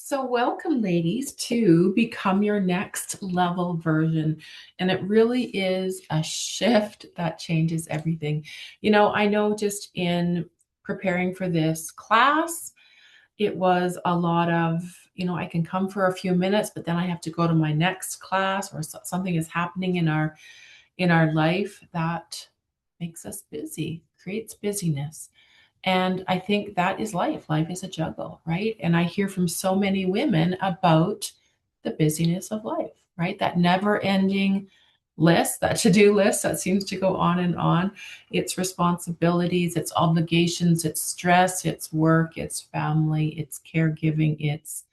So, welcome, ladies, to Become Your Next Level version. And it really is a shift that changes everything. I know just in preparing for this class, it was a lot of, I can come for a few minutes, but then I have to go to my next class or something is happening in our life that makes us busy, creates busyness. And I think that is life. Life is a juggle, right? And I hear from so many women about the busyness of life, right? That never ending list, that to do list that seems to go on and on. It's responsibilities, it's obligations, it's stress, it's work, it's family, it's caregiving, it's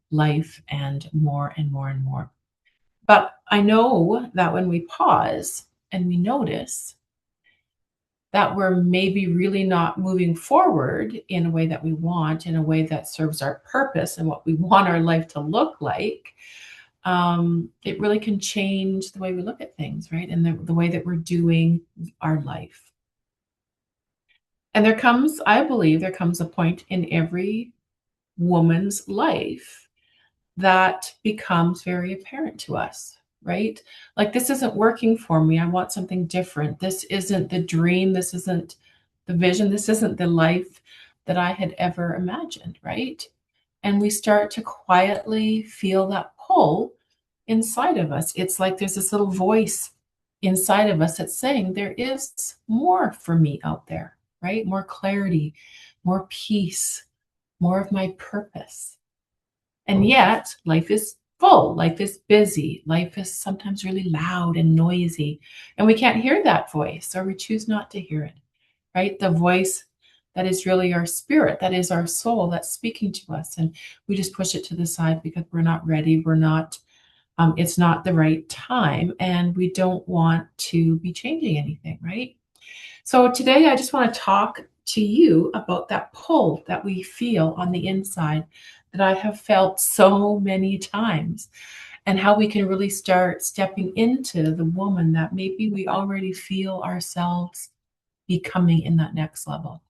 life, and more and more and more. But I know that when we pause and we notice that we're maybe really not moving forward in a way that we want, in a way that serves our purpose and what we want our life to look like, it really can change the way we look at things, right? And the way that we're doing our life. And I believe, there comes a point in every woman's life that becomes very apparent to us, right? Like, this isn't working for me. I want something different. This isn't the dream. This isn't the vision. This isn't the life that I had ever imagined, right? And we start to quietly feel that pull inside of us. It's like there's this little voice inside of us that's saying, there is more for me out there, right? More clarity, more peace, more of my purpose. And yet, life is full, life is busy, life is sometimes really loud and noisy, and we can't hear that voice, or we choose not to hear it, right? The voice that is really our spirit, that is our soul that's speaking to us, and we just push it to the side because we're not ready, it's not the right time, and we don't want to be changing anything, right? So today I just want to talk to you about that pull that we feel on the inside that I have felt so many times, and how we can really start stepping into the woman that maybe we already feel ourselves becoming in that next level.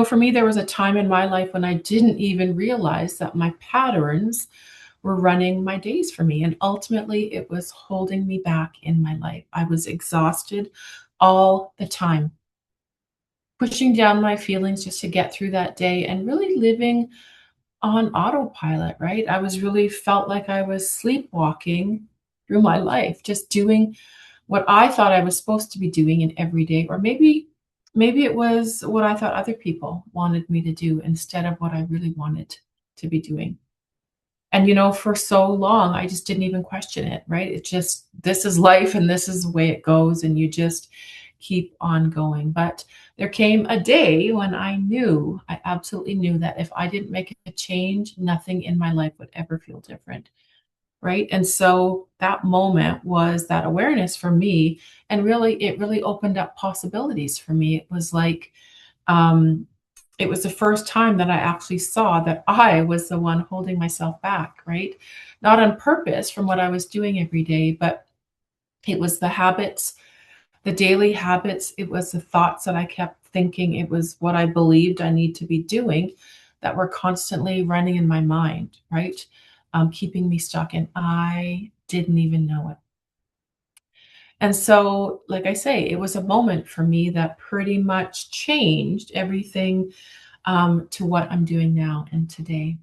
For me, there was a time in my life when I didn't even realize that my patterns were running my days for me. And ultimately, it was holding me back in my life. I was exhausted all the time, pushing down my feelings just to get through that day and really living on autopilot, right? I was really felt like I was sleepwalking through my life, just doing what I thought I was supposed to be doing in every day, or maybe it was what I thought other people wanted me to do instead of what I really wanted to be doing. And for so long, I just didn't even question it, right? It just, this is life and this is the way it goes, and you just keep on going. But there came a day when I absolutely knew that if I didn't make a change, nothing in my life would ever feel different, right? And so that moment was that awareness for me, and really, it really opened up possibilities for me. It was like, um, it was the first time that I actually saw that I was the one holding myself back, right? Not on purpose from what I was doing every day, but it was the habits, the daily habits. It was the thoughts that I kept thinking. It was what I believed I need to be doing that were constantly running in my mind, right? Keeping me stuck. And I didn't even know it. And so, like I say, it was a moment for me that pretty much changed everything, to what I'm doing now and today.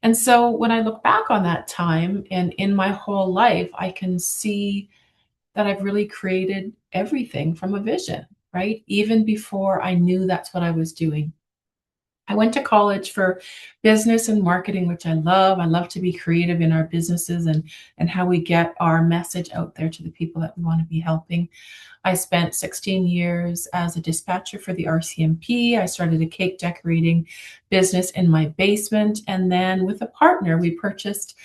And so when I look back on that time and in my whole life, I can see that I've really created everything from a vision, right? Even before I knew that's what I was doing. I went to college for business and marketing, which I love. I love to be creative in our businesses and how we get our message out there to the people that we want to be helping. I spent 16 years as a dispatcher for the RCMP. I started a cake decorating business in my basement. And then with a partner, we purchased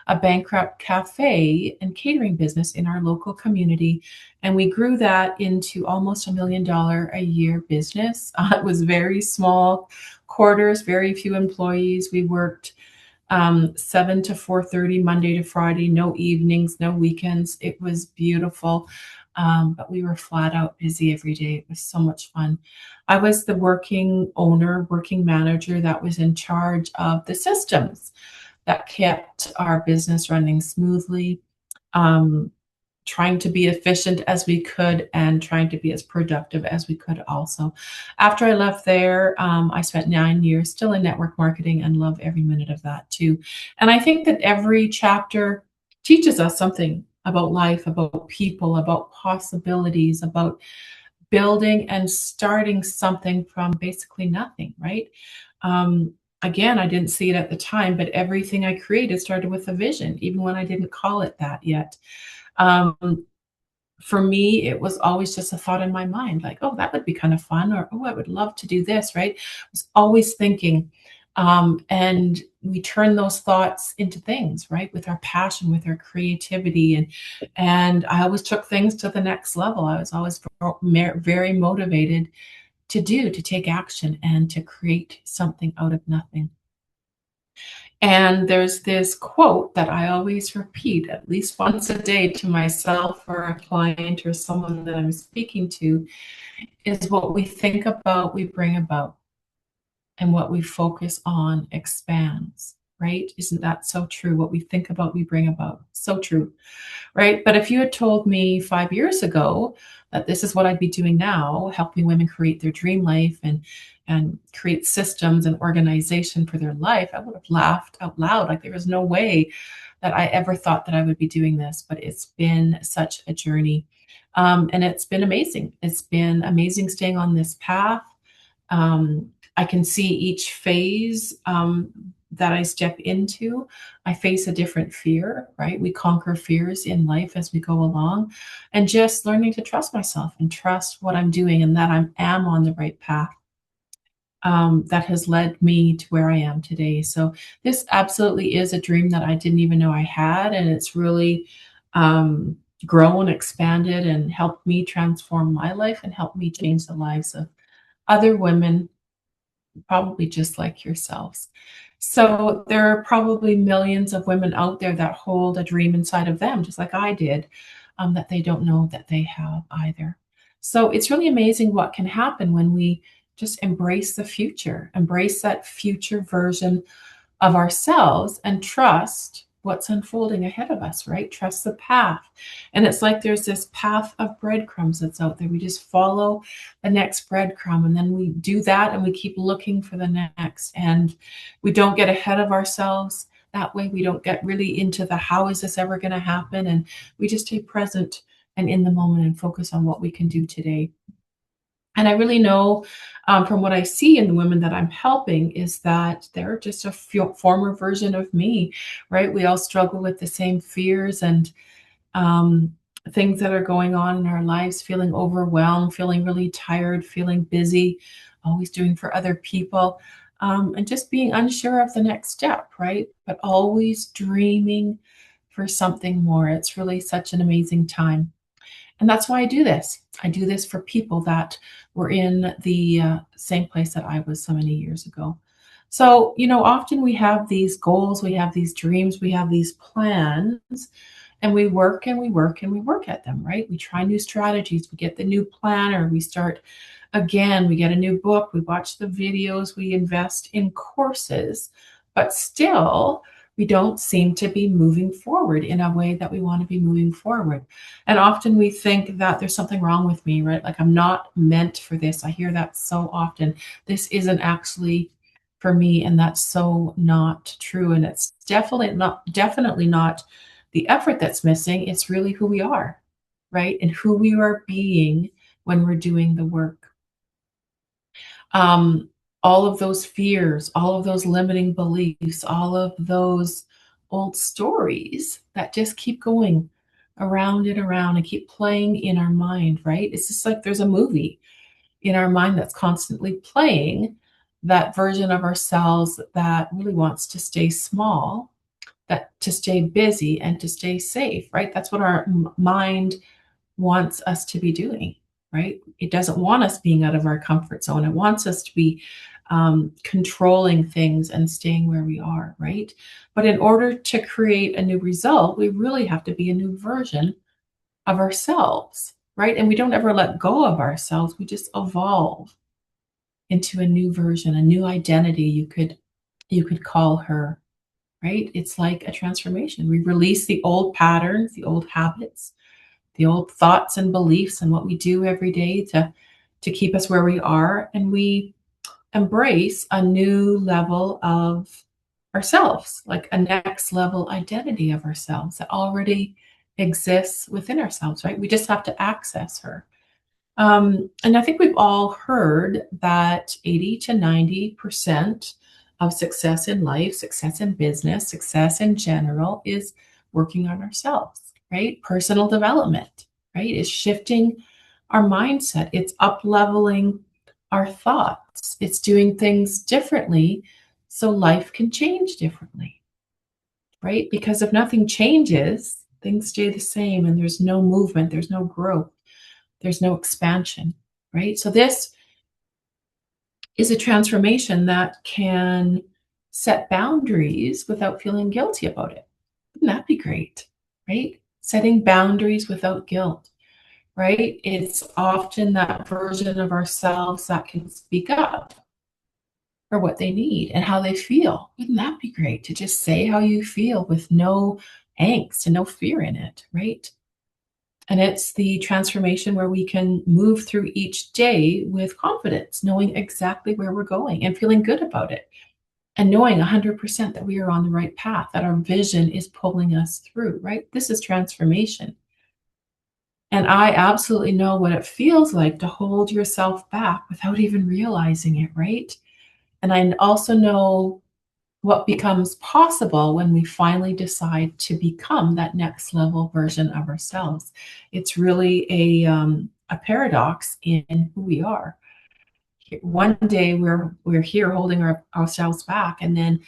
a bankrupt cafe and catering business in our local community. And we grew that into almost $1 million a year business. It was very small quarters, very few employees. We worked 7 to 4:30, Monday to Friday, no evenings, no weekends. It was beautiful. but we were flat out busy every day. It was so much fun. I was the working owner, working manager that was in charge of the systems that kept our business running smoothly. Um, Trying to be efficient as we could and trying to be as productive as we could also. After I left there, I spent 9 years still in network marketing and love every minute of that too. And I think that every chapter teaches us something about life, about people, about possibilities, about building and starting something from basically nothing, right? Um, Again, I didn't see it at the time, but everything I created started with a vision, even when I didn't call it that yet. Um, for me, it was always just a thought in my mind, like, "Oh, that would be kind of fun," or, "Oh, I would love to do this," right? I was always thinking, and we turn those thoughts into things, right? With our passion, with our creativity, and I always took things to the next level. I was always very motivated to take action and to create something out of nothing. And there's this quote that I always repeat at least once a day to myself or a client or someone that I'm speaking to is what we think about, we bring about, and what we focus on expands, right? Isn't that so true? What we think about, we bring about. So true, right? But if you had told me 5 years ago that this is what I'd be doing now, helping women create their dream life and create systems and organization for their life, I would have laughed out loud. Like there was no way that I ever thought that I would be doing this. But it's been such a journey. And it's been amazing. It's been amazing staying on this path. I can see each phase that I step into. I face a different fear, right? We conquer fears in life as we go along, and just learning to trust myself and trust what I'm doing and that I am on the right path. That has led me to where I am today. So this absolutely is a dream that I didn't even know I had, and it's really grown, expanded, and helped me transform my life and helped me change the lives of other women probably just like yourselves. So there are probably millions of women out there that hold a dream inside of them, just like I did, that they don't know that they have either. So it's really amazing what can happen when we just embrace the future, embrace that future version of ourselves and trust what's unfolding ahead of us, right? Trust the path. And it's like there's this path of breadcrumbs that's out there. We just follow the next breadcrumb and then we do that and we keep looking for the next. And we don't get ahead of ourselves that way. We don't get really into the how is this ever going to happen? And we just stay present and in the moment and focus on what we can do today. And I really know from what I see in the women that I'm helping is that they're just a former version of me, right? We all struggle with the same fears and um, things that are going on in our lives, feeling overwhelmed, feeling really tired, feeling busy, always doing for other people, and just being unsure of the next step, right? But always dreaming for something more. It's really such an amazing time. And that's why I do this. I do this for people that were in the same place that I was so many years ago. So, often we have these goals, we have these dreams, we have these plans, and we work and we work and we work at them, right? We try new strategies, we get the new planner, we start again, we get a new book, we watch the videos, we invest in courses, but still, we don't seem to be moving forward in a way that we want to be moving forward. And often we think that there's something wrong with me, right? Like I'm not meant for this. I hear that so often. This isn't actually for me, and that's so not true. And it's definitely not the effort that's missing. It's really who we are, right? And who we are being when we're doing the work. Um, all of those fears, all of those limiting beliefs, all of those old stories that just keep going around and around and keep playing in our mind, right? It's just like there's a movie in our mind that's constantly playing that version of ourselves that really wants to stay small, that to stay busy and to stay safe, right? That's what our mind wants us to be doing, right? It doesn't want us being out of our comfort zone. It wants us to be controlling things and staying where we are, right? But in order to create a new result, we really have to be a new version of ourselves, right? And we don't ever let go of ourselves. We just evolve into a new version, a new identity you could call her, right? It's like a transformation. We release the old patterns, the old habits, the old thoughts and beliefs and what we do every day to keep us where we are, and we embrace a new level of ourselves, like a next level identity of ourselves that already exists within ourselves, right? We just have to access her. And I think we've all heard that 80 to 90% of success in life, success in business, success in general is working on ourselves, right? Personal development, right? Is shifting our mindset. It's up leveling our thoughts. It's doing things differently so life can change differently, right? Because if nothing changes, things stay the same and there's no movement, there's no growth, there's no expansion, right? So this is a transformation that can set boundaries without feeling guilty about it. Wouldn't that be great, right? Setting boundaries without guilt, right? It's often that version of ourselves that can speak up for what they need and how they feel. Wouldn't that be great to just say how you feel with no angst and no fear in it, right? And it's the transformation where we can move through each day with confidence, knowing exactly where we're going and feeling good about it, and knowing 100% that we are on the right path, that our vision is pulling us through, right? This is transformation. And I absolutely know what it feels like to hold yourself back without even realizing it, right? And I also know what becomes possible when we finally decide to become that next level version of ourselves. It's really a paradox in who we are. One day we're here holding ourselves back, and then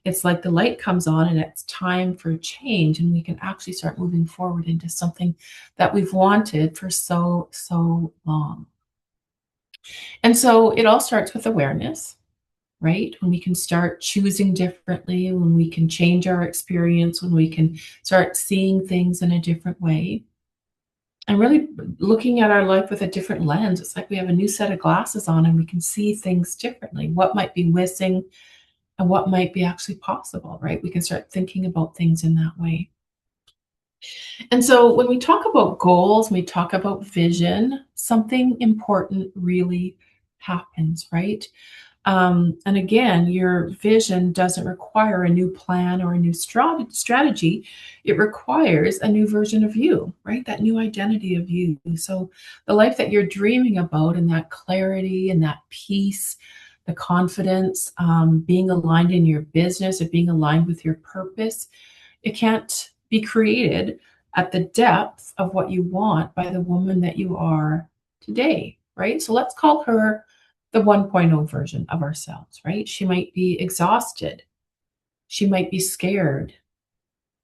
it's like the light comes on and it's time for change, and we can actually start moving forward into something that we've wanted for so long. And so it all starts with awareness, right? When we can start choosing differently, when we can change our experience, when we can start seeing things in a different way, and really looking at our life with a different lens. It's like we have a new set of glasses on and we can see things differently. What might be missing and what might be actually possible, right? We can start thinking about things in that way. And so when we talk about goals, we talk about vision, something important really happens, right? And again, your vision doesn't require a new plan or a new strategy. It requires a new version of you, right? That new identity of you. So the life that you're dreaming about, and that clarity and that peace, the confidence, being aligned in your business or being aligned with your purpose, it can't be created at the depth of what you want by the woman that you are today, right? So let's call her the 1.0 version of ourselves, right? She might be exhausted. She might be scared.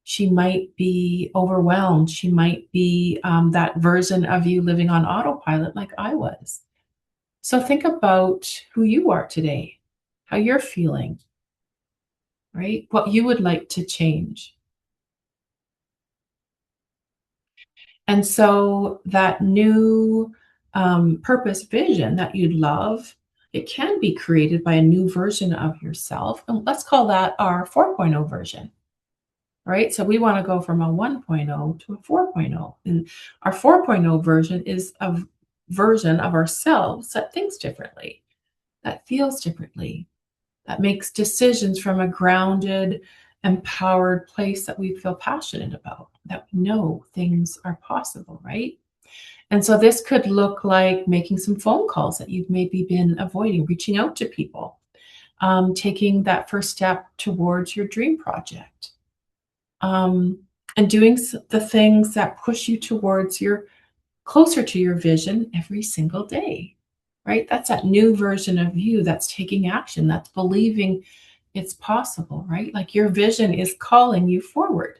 She might be overwhelmed. She might be that version of you living on autopilot like I was. So think about who you are today, how you're feeling, right? What you would like to change. And so that new purpose vision that you'd love, it can be created by a new version of yourself. And let's call that our 4.0 version, right? So we want to go from a 1.0 to a 4.0. And our 4.0 version is a version of ourselves that thinks differently, that feels differently, that makes decisions from a grounded, empowered place that we feel passionate about, that we know things are possible, right? And so this could look like making some phone calls that you've maybe been avoiding, reaching out to people, taking that first step towards your dream project, um, and doing the things that push you towards your closer to your vision every single day, right? That's that new version of you that's taking action, that's believing it's possible, right? Like your vision is calling you forward.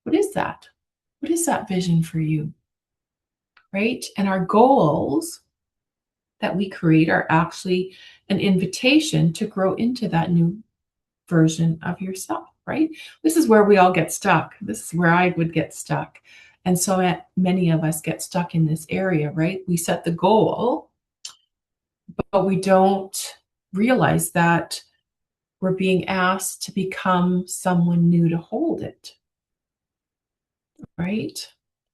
What is that? What is that vision for you, right? And our goals that we create are actually an invitation to grow into that new version of yourself, right? This is where we all get stuck. This is where I would get stuck. And so many of us get stuck in this area, right? We set the goal, but we don't realize that we're being asked to become someone new to hold it, right?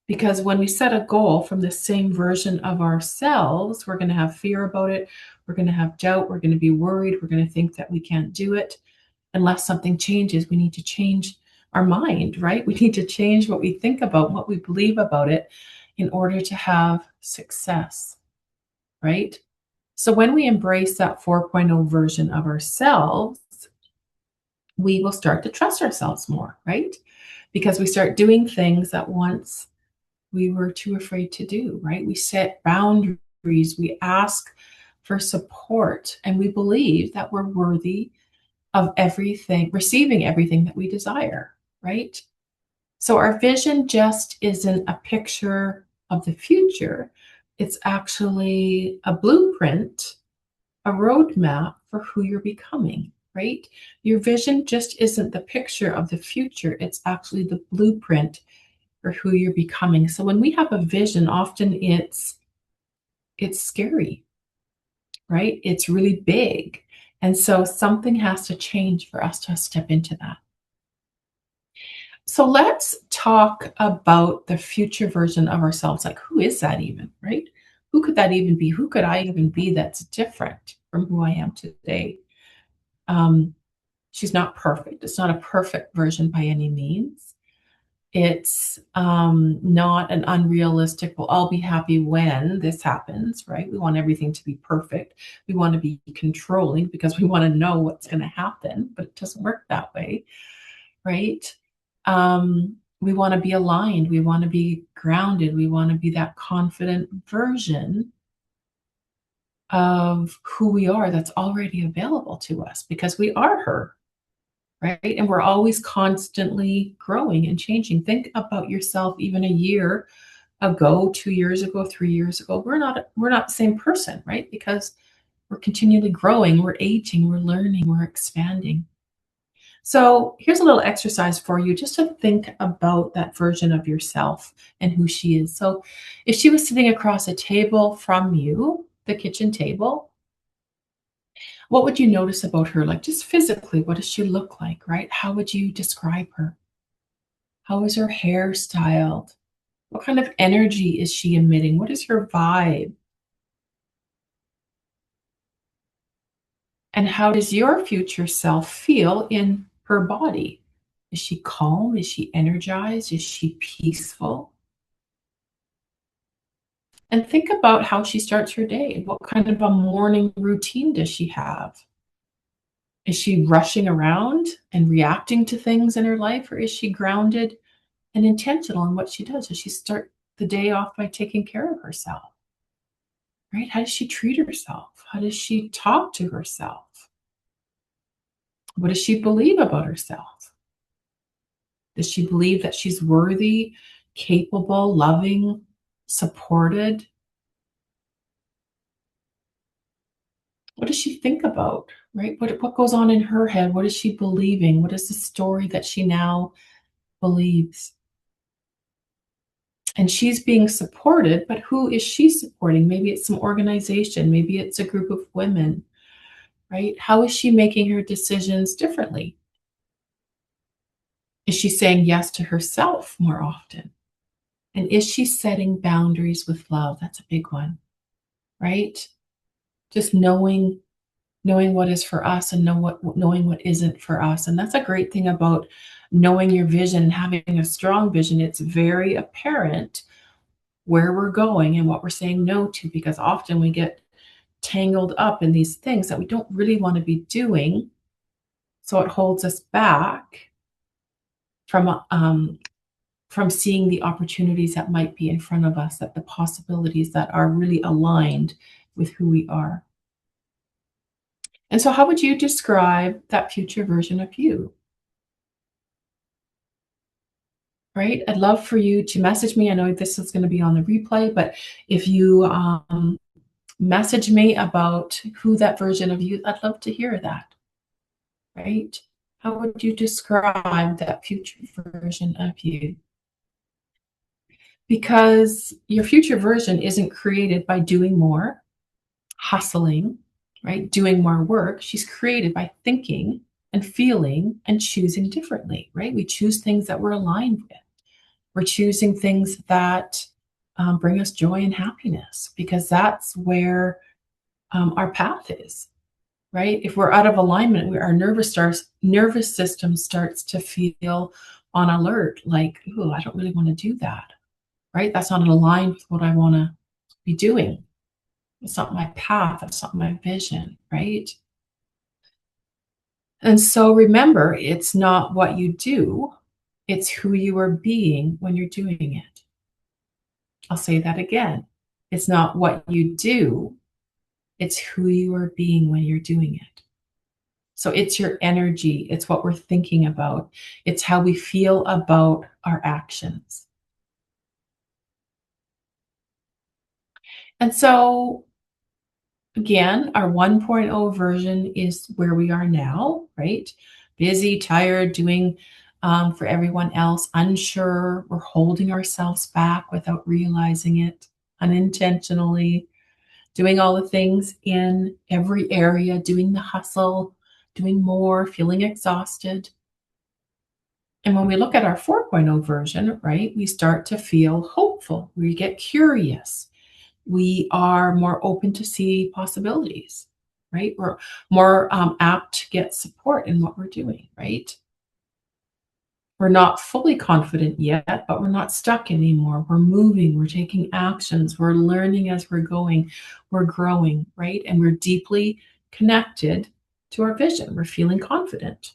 Because when we set a goal from the same version of ourselves, we're going to have fear about it. We're going to have doubt. We're going to be worried. We're going to think that we can't do it. Unless something changes, we need to change our mind, right? We need to change what we think about, what we believe about it in order to have success, right? So when we embrace that 4.0 version of ourselves, we will start to trust ourselves more, right? Because we start doing things that once we were too afraid to do, right? We set boundaries, we ask for support, and we believe that we're worthy of everything, receiving everything that we desire, right? So our vision just isn't a picture of the future. It's actually a blueprint, a roadmap for who you're becoming, right? Your vision just isn't the picture of the future. It's actually the blueprint for who you're becoming. So when we have a vision, often it's scary, right? It's really big. And so something has to change for us to step into that. So let's talk about the future version of ourselves. Like, who is that even, right? Who could that even be? Who could I even be that's different from who I am today? Um, she's not perfect. It's not a perfect version by any means. It's not an unrealistic, well, I'll be happy when this happens, right? We want everything to be perfect. We want to be controlling because we want to know what's going to happen, but it doesn't work that way, right? We want to be aligned. We want to be grounded. We want to be that confident version of who we are that's already available to us because we are her, right? And we're always constantly growing and changing. Think about yourself even a year ago, 2 years ago, 3 years ago. We're not the same person, right? Because we're continually growing, we're aging, we're learning, we're expanding. So here's a little exercise for you just to think about that version of yourself and who she is. So if she was sitting across a table from you, the kitchen table, what would you notice about her? Like just physically, what does she look like, right? How would you describe her? How is her hair styled? What kind of energy is she emitting? What is her vibe? And how does your future self feel in her body? Is she calm? Is she energized? Is she peaceful? And think about how she starts her day. What kind of a morning routine does she have? Is she rushing around and reacting to things in her life, or is she grounded and intentional in what she does? Does she start the day off by taking care of herself? Right? How does she treat herself? How does she talk to herself? What does she believe about herself? Does she believe that she's worthy, capable, loving, supported? What does she think about, right? What goes on in her head? What is she believing? What is the story that she now believes? And she's being supported, but who is she supporting? Maybe it's some organization, maybe it's a group of women, right? How is she making her decisions differently? Is she saying yes to herself more often? And is she setting boundaries with love? That's a big one, right? Just knowing what is for us and knowing what isn't for us. And that's a great thing about knowing your vision and having a strong vision. It's very apparent where we're going and what we're saying no to, because often we get tangled up in these things that we don't really want to be doing. So it holds us back from seeing the opportunities that might be in front of us, that the possibilities that are really aligned with who we are. And so, how would you describe that future version of you? Right? I'd love for you to message me. I know this is going to be on the replay, but if you message me about who that version of you, I'd love to hear that. Right? How would you describe that future version of you? because your future version isn't created by doing more, hustling, right? Doing more work. She's created by thinking and feeling and choosing differently, right? We choose things that we're aligned with. We're choosing things that bring us joy and happiness because that's where our path is, right? If we're out of alignment, our nervous system starts to feel on alert, like, "Ooh, I don't really want to do that," right? That's not aligned with what I want to be doing. It's not my path. It's not my vision, right? And so remember, it's not what you do, it's who you are being when you're doing it. I'll say that again. It's not what you do, it's who you are being when you're doing it. So it's your energy, it's what we're thinking about, it's how we feel about our actions. And so, again, our 1.0 version is where we are now, right? Busy, tired, doing for everyone else, unsure. We're holding ourselves back without realizing it unintentionally, doing all the things in every area, doing the hustle, doing more, feeling exhausted. And when we look at our 4.0 version, right, we start to feel hopeful. We get curious. We are more open to see possibilities, right? We're more apt to get support in what we're doing, right? We're not fully confident yet, but we're not stuck anymore. We're moving, we're taking actions, we're learning as we're going, we're growing, right? And we're deeply connected to our vision. We're feeling confident,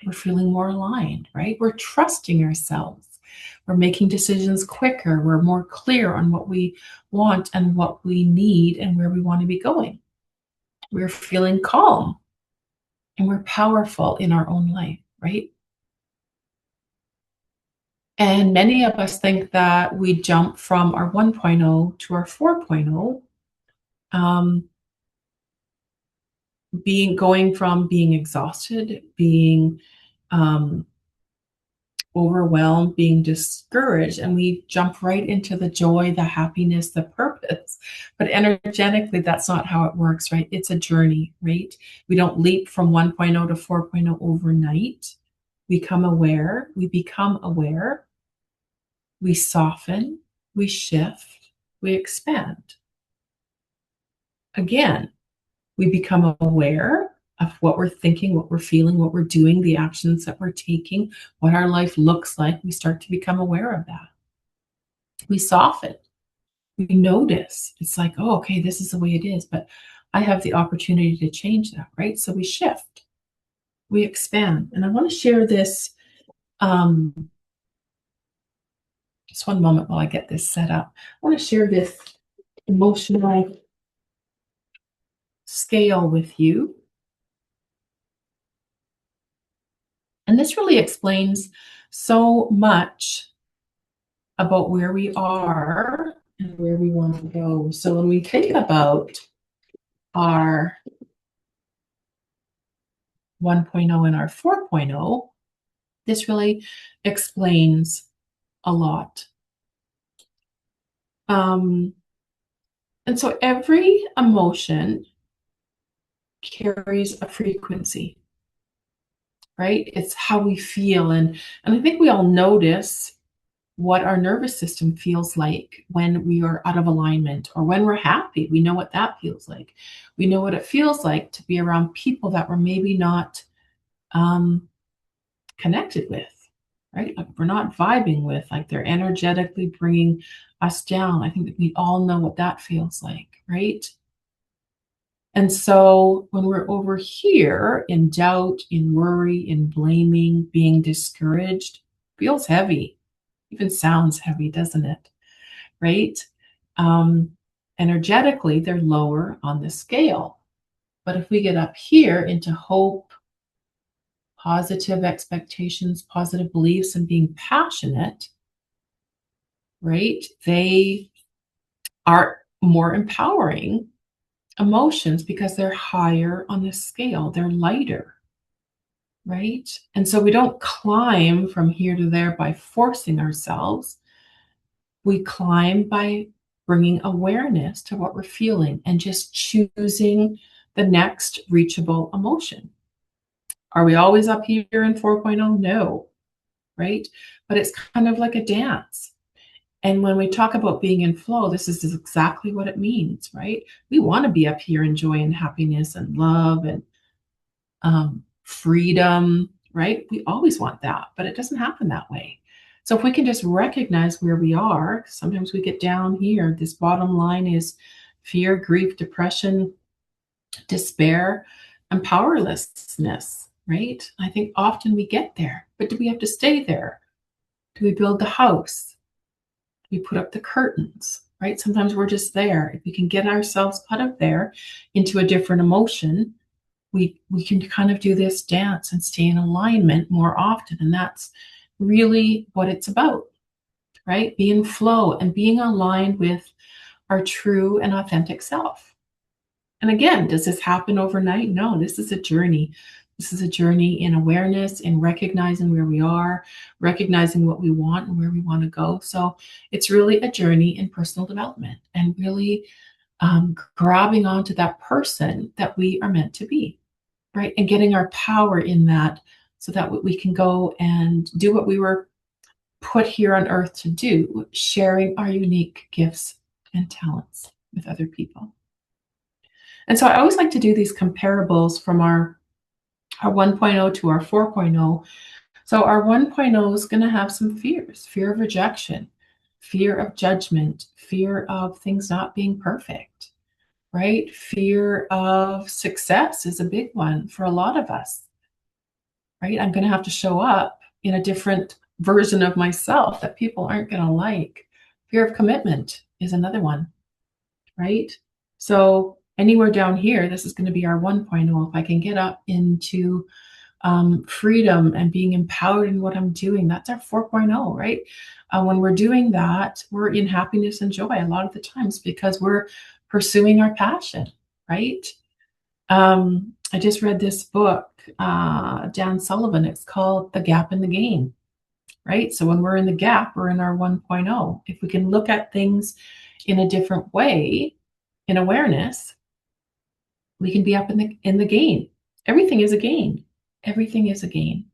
we're feeling more aligned, right? We're trusting ourselves. We're making decisions quicker. We're more clear on what we want and what we need and where we want to be going. We're feeling calm and we're powerful in our own life, right? And many of us think that we jump from our 1.0 to our 4.0, um, being going from being exhausted, being um, overwhelmed, being discouraged, and we jump right into the joy, the happiness, the purpose. But energetically, that's not how it works, right? It's a journey, right? We don't leap from 1.0 to 4.0 overnight. We become aware, we soften, we shift, we expand. Again, we become aware of what we're thinking, what we're feeling, what we're doing, the actions that we're taking, what our life looks like. We start to become aware of that. We soften, we notice. It's like, oh, okay, this is the way it is, but I have the opportunity to change that, right? So we shift, we expand. And I want to share this. Um, just one moment while I get this set up. I want to share this emotional scale with you. And this really explains so much about where we are and where we want to go. So when we think about our 1.0 and our 4.0, this really explains a lot. Um, and so every emotion carries a frequency, right? It's how we feel. And I think we all notice what our nervous system feels like when we are out of alignment or when we're happy. We know what that feels like. We know what it feels like to be around people that we're maybe not um, connected with, right? Like we're not vibing with, like they're energetically bringing us down. I think that we all know what that feels like, right? And so when we're over here in doubt, in worry, in blaming, being discouraged, feels heavy, even sounds heavy, doesn't it? Right? Um, Energetically, they're lower on the scale. But if we get up here into hope, positive expectations, positive beliefs, and being passionate, right? They are more empowering emotions because they're higher on the scale, they're lighter, right? And so we don't climb from here to there by forcing ourselves. We climb by bringing awareness to what we're feeling and just choosing the next reachable emotion. Are we always up here in 4.0? No, right? But it's kind of like a dance. And when we talk about being in flow, this is exactly what it means, right? We want to be up here in joy and happiness and love and freedom, right? We always want that, but it doesn't happen that way. So if we can just recognize where we are, sometimes we get down here. This bottom line is fear, grief, depression, despair, and powerlessness, right? I think often we get there, but do we have to stay there? Do we build the house? Do we put up the curtains? Right? Sometimes we're just there. If we can get ourselves out of there into a different emotion, we can kind of do this dance and stay in alignment more often. And that's really what it's about, right? Be in flow and being aligned with our true and authentic self. And again, does this happen overnight? No, this is a journey. This is a journey in awareness, in recognizing where we are, recognizing what we want and where we want to go. So it's really a journey in personal development and really grabbing onto that person that we are meant to be, right? And getting our power in that so that we can go and do what we were put here on earth to do, sharing our unique gifts and talents with other people. And so I always like to do these comparables from our 1.0 to our 4.0. So our 1.0 is going to have some fears, fear of rejection, fear of judgment, fear of things not being perfect, right? Fear of success is a big one for a lot of us, right? I'm going to have to show up in a different version of myself that people aren't going to like. Fear of commitment is another one, right? So anywhere down here, this is going to be our 1.0. If I can get up into freedom and being empowered in what I'm doing, that's our 4.0, right? When we're doing that, we're in happiness and joy a lot of the times because we're pursuing our passion, right? I just read this book, Dan Sullivan. It's called The Gap in the Gain, right? So when we're in the gap, we're in our 1.0. If we can look at things in a different way, in awareness, we can be up in the gain. Everything is a gain. Everything is a gain.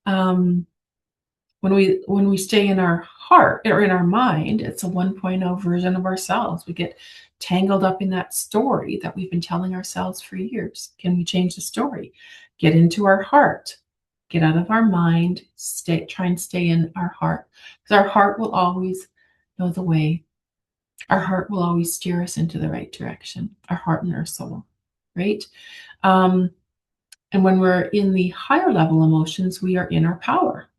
When we stay in our heart or in our mind, it's a 1.0 version of ourselves. We get tangled up in that story that we've been telling ourselves for years. Can we change the story? Get into our heart. Get out of our mind. Try and stay in our heart. Because our heart will always know the way. Our heart will always steer us into the right direction. Our heart and our soul, right? And when we're in the higher level emotions, we are in our power.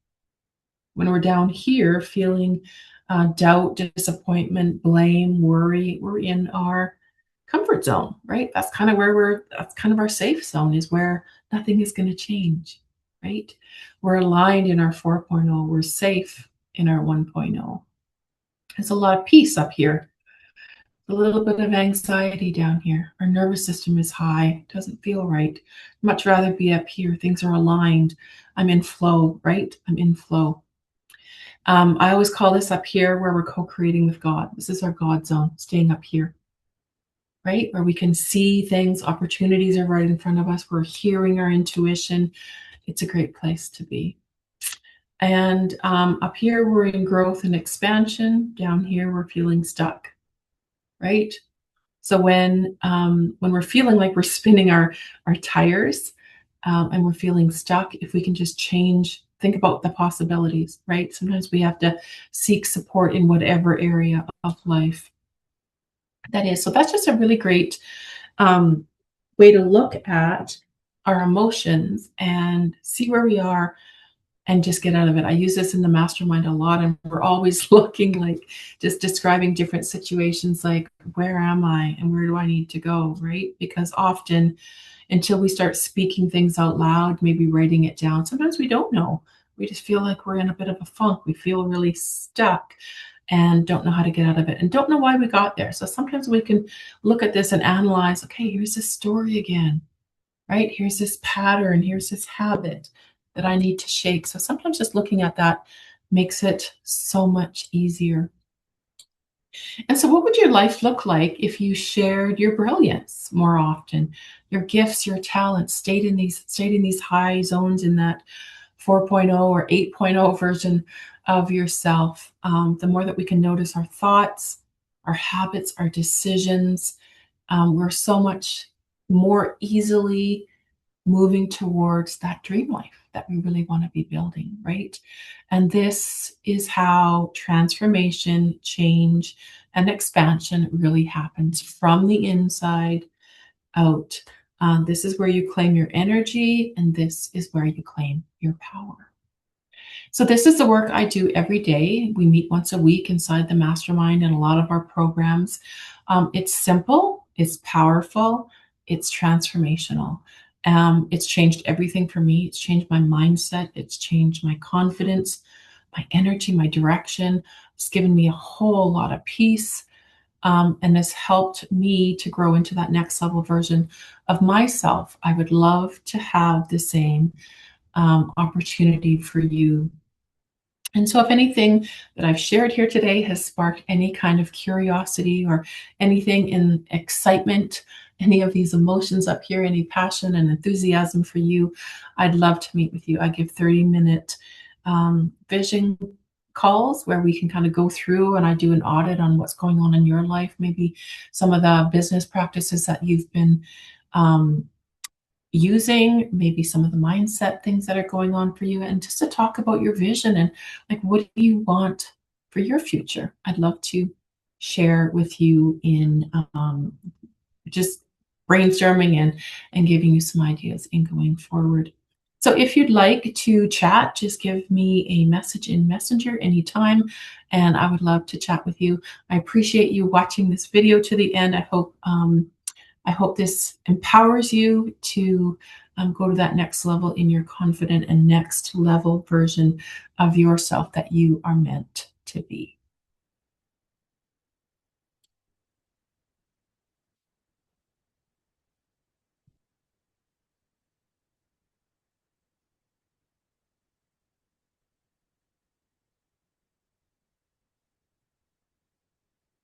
When we're down here feeling doubt, disappointment, blame, worry, we're in our comfort zone, right? That's kind of that's kind of our safe zone, is where nothing is going to change, right? We're aligned in our 4.0. We're safe in our 1.0. There's a lot of peace up here, a little bit of anxiety down here. Our nervous system is high, doesn't feel right. Much rather be up here. Things are aligned. I'm in flow, right? I'm in flow. I always call this up here where we're co-creating with God. This is our God zone, staying up here, right? Where we can see things, opportunities are right in front of us. We're hearing our intuition. It's a great place to be. And up here, we're in growth and expansion. Down here, we're feeling stuck, right? So when we're feeling like we're spinning our tires and we're feeling stuck, if we can just think about the possibilities, right? Sometimes we have to seek support in whatever area of life that is. So that's just a really great way to look at our emotions and see where we are and just get out of it. I use this in the mastermind a lot, and we're always looking, like, just describing different situations, like, where am I and where do I need to go, right? Because often, until we start speaking things out loud, maybe writing it down, sometimes we don't know. We just feel like we're in a bit of a funk. We feel really stuck and don't know how to get out of it and don't know why we got there. So sometimes we can look at this and analyze, okay, here's this story again, right? Here's this pattern, here's this habit that I need to shake. So sometimes just looking at that makes it so much easier. And so, what would your life look like if you shared your brilliance more often? Your gifts, your talents stayed in these high zones in that 4.0 or 8.0 version of yourself. The more that we can notice our thoughts, our habits, our decisions, we're so much more easily moving towards that dream life that we really want to be building, right? And this is how transformation, change, and expansion really happens from the inside out. This is where you claim your energy, and this is where you claim your power. So this is the work I do every day. We meet once a week inside the mastermind and a lot of our programs. It's simple, it's powerful, it's transformational. It's changed everything for me. It's changed my mindset. It's changed my confidence, my energy, my direction. It's given me a whole lot of peace. And has helped me to grow into that next level version of myself. I would love to have the same opportunity for you. And so, if anything that I've shared here today has sparked any kind of curiosity or anything in excitement, any of these emotions up here, any passion and enthusiasm for you, I'd love to meet with you. I give 30-minute vision calls where we can kind of go through and I do an audit on what's going on in your life, maybe some of the business practices that you've been um, using, maybe some of the mindset things that are going on for you, and just to talk about your vision and like what do you want for your future. I'd love to share with you in just brainstorming and giving you some ideas in going forward. So if you'd like to chat, just give me a message in Messenger anytime, and I would love to chat with you. I appreciate you watching this video to the end. I hope this empowers you to go to that next level in your confident and next level version of yourself that you are meant to be.